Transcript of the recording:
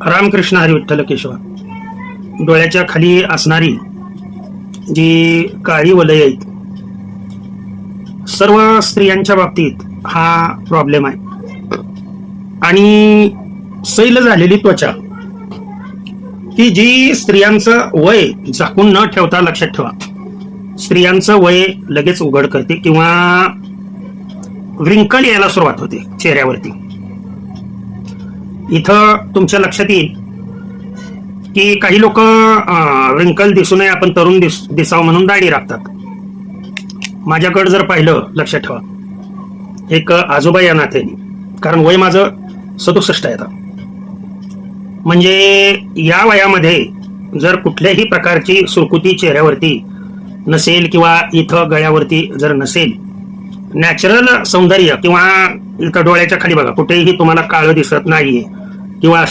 रामकृष्ण हरी विठ्ठल केशवा. डोळ्याच्या खाली असणारी जी काळी वलय आहेत, सर्व स्त्रियांच्या बाबतीत हा प्रॉब्लेम आहे. आणि सैल झालेली त्वचा, की जी स्त्रियांचं वय झाकून न ठेवता, लक्षात ठेवा, स्त्रियांचं वय लगेच उघड करते किंवा व्रिंकल यायला सुरुवात होते चेहऱ्यावरती. इथं तुमच्या लक्षात येईल की काही लोक व्रिंकल दिसू नये, आपण तरुण दिसावं म्हणून दाढी राखतात. माझ्याकडे जर पाहिलं, लक्षात ठेवा, एक आजोबा या नात्याने, कारण वय माझं 67 आहे आता, म्हणजे या वयामध्ये जर कुठल्याही प्रकारची सुरकुती चेहऱ्यावरती नसेल किंवा इथं गळ्यावरती जर नसेल, नॅचरल सौंदर्य किंवा इथं डोळ्याच्या खाली बघा, कुठेही तुम्हाला काळं दिसत नाहीये किंवा